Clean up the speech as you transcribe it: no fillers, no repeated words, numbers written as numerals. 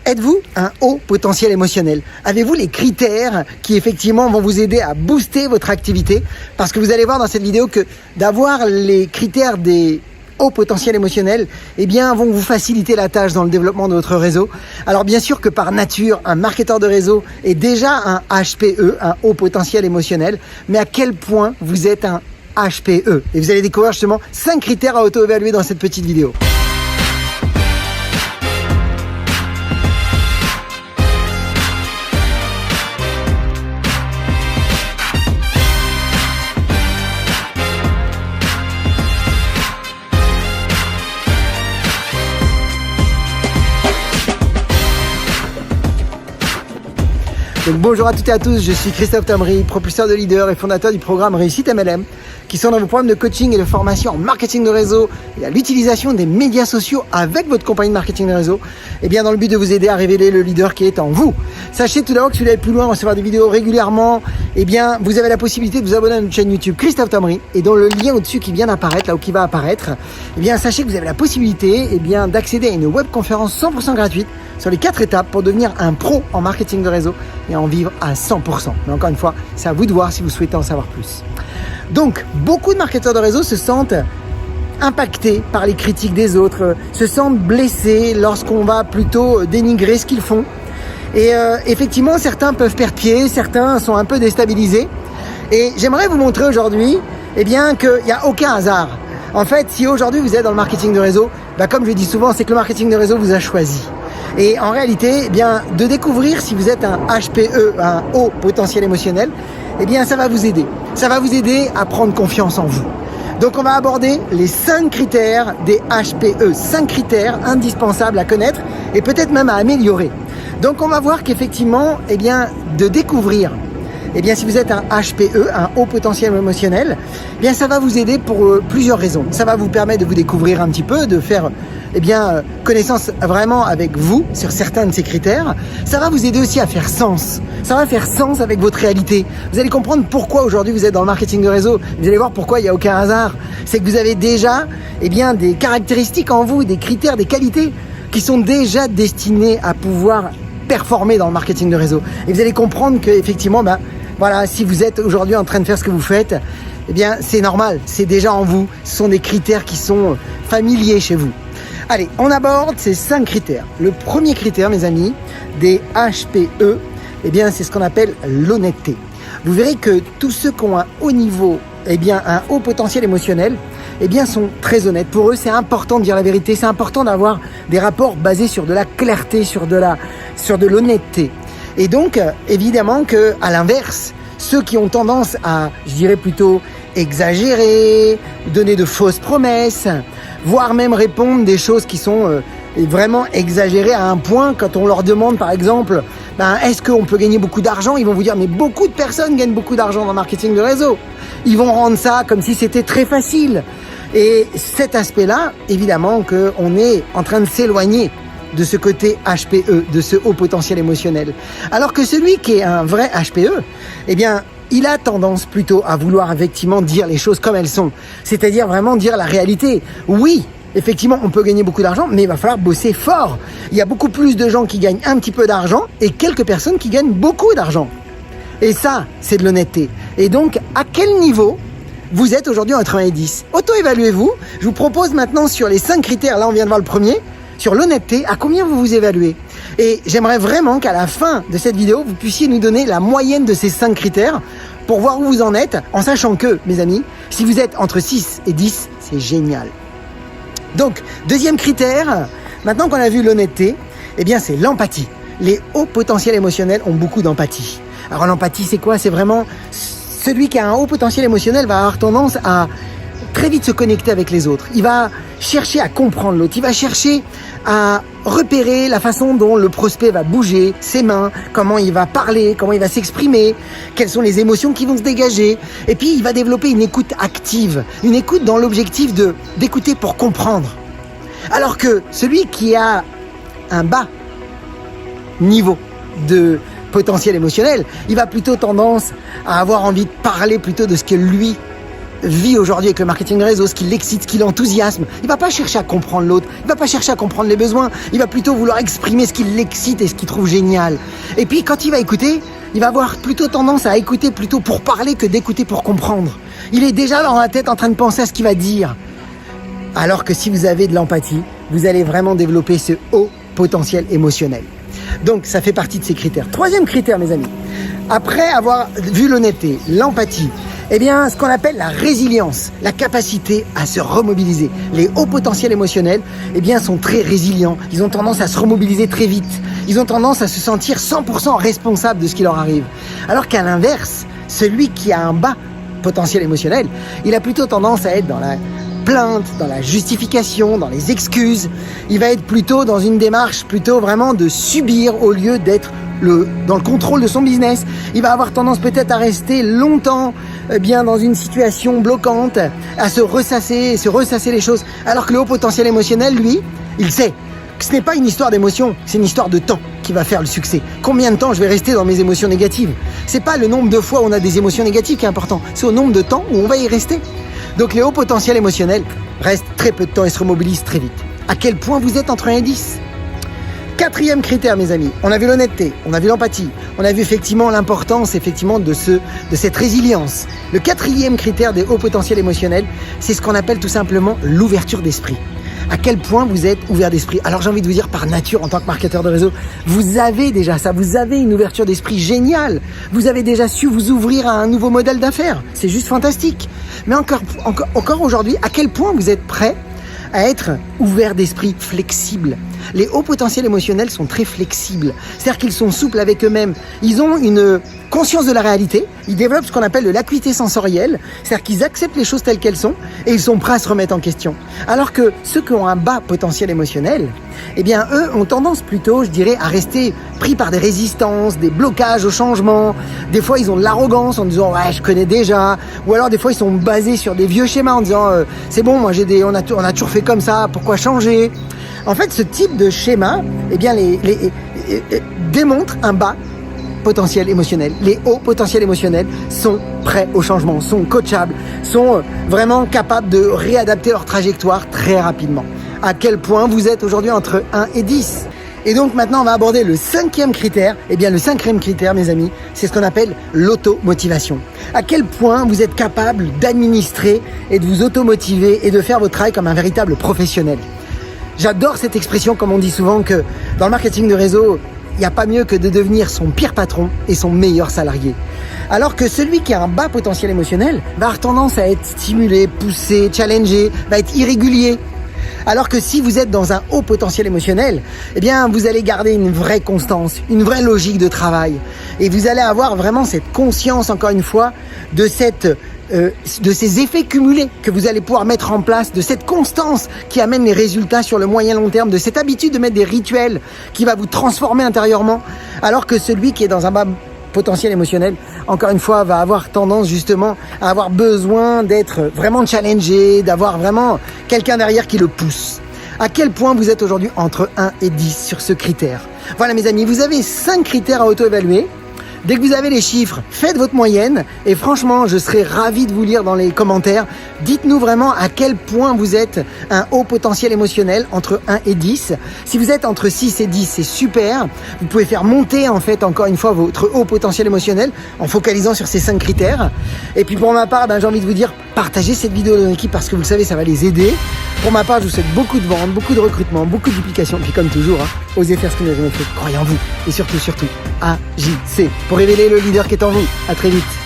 Êtes-vous un haut potentiel émotionnel? Avez-vous les critères qui effectivement vont vous aider à booster votre activité? Parce que vous allez voir dans cette vidéo que d'avoir les critères des hauts potentiels émotionnels, eh bien, vont vous faciliter la tâche dans le développement de votre réseau. Alors bien sûr que par nature, un marketeur de réseau est déjà un HPE, un haut potentiel émotionnel, mais à quel point vous êtes un HPE? Et vous allez découvrir justement 5 critères à auto-évaluer dans cette petite vidéo. Donc, bonjour à toutes et à tous, je suis Christophe Tamry, propulseur de leader et fondateur du programme Réussite MLM, qui sont dans vos programmes de coaching et de formation en marketing de réseau et à l'utilisation des médias sociaux avec votre compagnie de marketing de réseau, et bien dans le but de vous aider à révéler le leader qui est en vous. Sachez tout d'abord que si vous voulez aller plus loin, recevoir des vidéos régulièrement, et bien vous avez la possibilité de vous abonner à notre chaîne YouTube Christophe Tamry, et dans le lien au-dessus qui vient d'apparaître, là où qui va apparaître, et bien sachez que vous avez la possibilité d'accéder à une webconférence 100% gratuite sur les 4 étapes pour devenir un pro en marketing de réseau et en vivre à 100%. Mais encore une fois, c'est à vous de voir si vous souhaitez en savoir plus. Donc, beaucoup de marketeurs de réseau se sentent impactés par les critiques des autres, se sentent blessés lorsqu'on va plutôt dénigrer ce qu'ils font. Et effectivement, certains peuvent perdre pied, certains sont un peu déstabilisés. Et j'aimerais vous montrer aujourd'hui qu'il n'y a aucun hasard. En fait, si aujourd'hui vous êtes dans le marketing de réseau, comme je dis souvent, c'est que le marketing de réseau vous a choisi. Et en réalité, de découvrir si vous êtes un HPE, un haut potentiel émotionnel, ça va vous aider. Ça va vous aider à prendre confiance en vous. Donc, on va aborder les 5 critères des HPE, 5 critères indispensables à connaître et peut-être même à améliorer. Donc, on va voir qu'effectivement, de découvrir, si vous êtes un HPE, un haut potentiel émotionnel, ça va vous aider pour plusieurs raisons. Ça va vous permettre de vous découvrir un petit peu, de faire connaissance vraiment avec vous sur certains de ces critères. Ça va vous aider aussi à faire sens. Ça va faire sens avec votre réalité. Vous allez comprendre pourquoi aujourd'hui vous êtes dans le marketing de réseau. Vous allez voir pourquoi il n'y a aucun hasard. C'est que vous avez déjà des caractéristiques en vous, des critères, des qualités qui sont déjà destinées à pouvoir performer dans le marketing de réseau. Et vous allez comprendre que effectivement, si vous êtes aujourd'hui en train de faire ce que vous faites, c'est normal, c'est déjà en vous. Ce sont des critères qui sont familiers chez vous. Allez, on aborde ces 5 critères. Le premier critère, mes amis, des HPE, c'est ce qu'on appelle l'honnêteté. Vous verrez que tous ceux qui ont un haut niveau, un haut potentiel émotionnel, sont très honnêtes. Pour eux, c'est important de dire la vérité, c'est important d'avoir des rapports basés sur de la clarté, sur de l'honnêteté. Et donc, évidemment que, à l'inverse, ceux qui ont tendance à, je dirais plutôt, exagérer, donner de fausses promesses, voire même répondre des choses qui sont vraiment exagérées à un point, quand on leur demande par exemple, est-ce qu'on peut gagner beaucoup d'argent? Ils vont vous dire, mais beaucoup de personnes gagnent beaucoup d'argent dans le marketing de réseau. Ils vont rendre ça comme si c'était très facile. Et cet aspect-là, évidemment qu'on est en train de s'éloigner de ce côté HPE, de ce haut potentiel émotionnel. Alors que celui qui est un vrai HPE, il a tendance plutôt à vouloir effectivement dire les choses comme elles sont. C'est-à-dire vraiment dire la réalité. Oui, effectivement, on peut gagner beaucoup d'argent, mais il va falloir bosser fort. Il y a beaucoup plus de gens qui gagnent un petit peu d'argent et quelques personnes qui gagnent beaucoup d'argent. Et ça, c'est de l'honnêteté. Et donc, à quel niveau vous êtes aujourd'hui en 90? Auto-évaluez-vous. Je vous propose maintenant sur les 5 critères, là on vient de voir le premier, sur l'honnêteté, à combien vous vous évaluez? Et j'aimerais vraiment qu'à la fin de cette vidéo, vous puissiez nous donner la moyenne de ces 5 critères pour voir où vous en êtes, en sachant que, mes amis, si vous êtes entre 6 et 10, c'est génial. Donc, deuxième critère, maintenant qu'on a vu l'honnêteté, c'est l'empathie. Les hauts potentiels émotionnels ont beaucoup d'empathie. Alors l'empathie, c'est quoi? C'est vraiment celui qui a un haut potentiel émotionnel va avoir tendance à très vite se connecter avec les autres. Il va chercher à comprendre l'autre. Il va chercher à repérer la façon dont le prospect va bouger, ses mains, comment il va parler, comment il va s'exprimer, quelles sont les émotions qui vont se dégager. Et puis, il va développer une écoute active, une écoute dans l'objectif d'écouter pour comprendre. Alors que celui qui a un bas niveau de potentiel émotionnel, il va plutôt tendance à avoir envie de parler plutôt de ce que lui vit aujourd'hui avec le marketing de réseau, ce qui l'excite, ce qui l'enthousiasme. Il va pas chercher à comprendre l'autre, il va pas chercher à comprendre les besoins, il va plutôt vouloir exprimer ce qui l'excite et ce qu'il trouve génial. Et puis quand il va écouter, il va avoir plutôt tendance à écouter plutôt pour parler que d'écouter pour comprendre. Il est déjà dans la tête en train de penser à ce qu'il va dire. Alors que si vous avez de l'empathie, vous allez vraiment développer ce haut potentiel émotionnel. Donc ça fait partie de ces critères. Troisième critère, mes amis. Après avoir vu l'honnêteté, l'empathie, eh bien, ce qu'on appelle la résilience, la capacité à se remobiliser. Les hauts potentiels émotionnels, eh bien, sont très résilients. Ils ont tendance à se remobiliser très vite. Ils ont tendance à se sentir 100% responsables de ce qui leur arrive. Alors qu'à l'inverse, celui qui a un bas potentiel émotionnel, il a plutôt tendance à être dans la plainte, dans la justification, dans les excuses. Il va être plutôt dans une démarche plutôt vraiment de subir au lieu d'être dans le contrôle de son business. Il va avoir tendance peut-être à rester longtemps bien dans une situation bloquante, à se ressasser les choses. Alors que le haut potentiel émotionnel, lui, il sait que ce n'est pas une histoire d'émotion, c'est une histoire de temps qui va faire le succès. Combien de temps je vais rester dans mes émotions négatives? C'est pas le nombre de fois où on a des émotions négatives qui est important, c'est au nombre de temps où on va y rester. Donc les hauts potentiels émotionnels restent très peu de temps et se remobilisent très vite. À quel point vous êtes entre 1 et 10? Quatrième critère, mes amis, on a vu l'honnêteté, on a vu l'empathie, on a vu effectivement l'importance effectivement de cette résilience. Le quatrième critère des hauts potentiels émotionnels, c'est ce qu'on appelle tout simplement l'ouverture d'esprit. À quel point vous êtes ouvert d'esprit? Alors j'ai envie de vous dire, par nature, en tant que marketeur de réseau, vous avez déjà ça, vous avez une ouverture d'esprit géniale. Vous avez déjà su vous ouvrir à un nouveau modèle d'affaires. C'est juste fantastique. Mais encore aujourd'hui, à quel point vous êtes prêt à être ouvert d'esprit, flexible? Les hauts potentiels émotionnels sont très flexibles. C'est-à-dire qu'ils sont souples avec eux-mêmes. Ils ont une conscience de la réalité. Ils développent ce qu'on appelle de l'acuité sensorielle. C'est-à-dire qu'ils acceptent les choses telles qu'elles sont et ils sont prêts à se remettre en question. Alors que ceux qui ont un bas potentiel émotionnel, eh bien, eux ont tendance plutôt, je dirais, à rester pris par des résistances, des blocages au changement. Des fois, ils ont de l'arrogance en disant « ouais, je connais déjà ». Ou alors, des fois, ils sont basés sur des vieux schémas en disant « c'est bon, moi, on a toujours fait comme ça, pourquoi changer ?» En fait, ce type de schéma, eh bien, démontre un bas potentiel émotionnel. Les hauts potentiels émotionnels sont prêts au changement, sont coachables, sont vraiment capables de réadapter leur trajectoire très rapidement. À quel point vous êtes aujourd'hui entre 1 et 10? Et donc maintenant, on va aborder le cinquième critère. Eh bien, le cinquième critère, mes amis, c'est ce qu'on appelle l'automotivation. À quel point vous êtes capable d'administrer et de vous automotiver et de faire votre travail comme un véritable professionnel. J'adore cette expression, comme on dit souvent, que dans le marketing de réseau, il n'y a pas mieux que de devenir son pire patron et son meilleur salarié. Alors que celui qui a un bas potentiel émotionnel va avoir tendance à être stimulé, poussé, challengé, va être irrégulier. Alors que si vous êtes dans un haut potentiel émotionnel, eh bien, vous allez garder une vraie constance, une vraie logique de travail. Et vous allez avoir vraiment cette conscience, encore une fois, de ces effets cumulés que vous allez pouvoir mettre en place, de cette constance qui amène les résultats sur le moyen long terme, de cette habitude de mettre des rituels qui va vous transformer intérieurement, alors que celui qui est dans un bas potentiel émotionnel, encore une fois, va avoir tendance justement à avoir besoin d'être vraiment challengé, d'avoir vraiment quelqu'un derrière qui le pousse. À quel point vous êtes aujourd'hui entre 1 et 10 sur ce critère? Voilà mes amis, vous avez 5 critères à auto-évaluer. Dès que vous avez les chiffres, faites votre moyenne et franchement, je serais ravi de vous lire dans les commentaires. Dites-nous vraiment à quel point vous êtes un haut potentiel émotionnel entre 1 et 10. Si vous êtes entre 6 et 10, c'est super. Vous pouvez faire monter en fait encore une fois votre haut potentiel émotionnel en focalisant sur ces 5 critères. Et puis pour ma part, j'ai envie de vous dire, partagez cette vidéo dans l'équipe parce que vous le savez, ça va les aider. Pour ma part, je vous souhaite beaucoup de ventes, beaucoup de recrutement, beaucoup de duplication. Et puis comme toujours, osez faire ce que vous avez jamais fait. Croyez en vous et surtout, agissez pour révéler le leader qui est en vous. À très vite.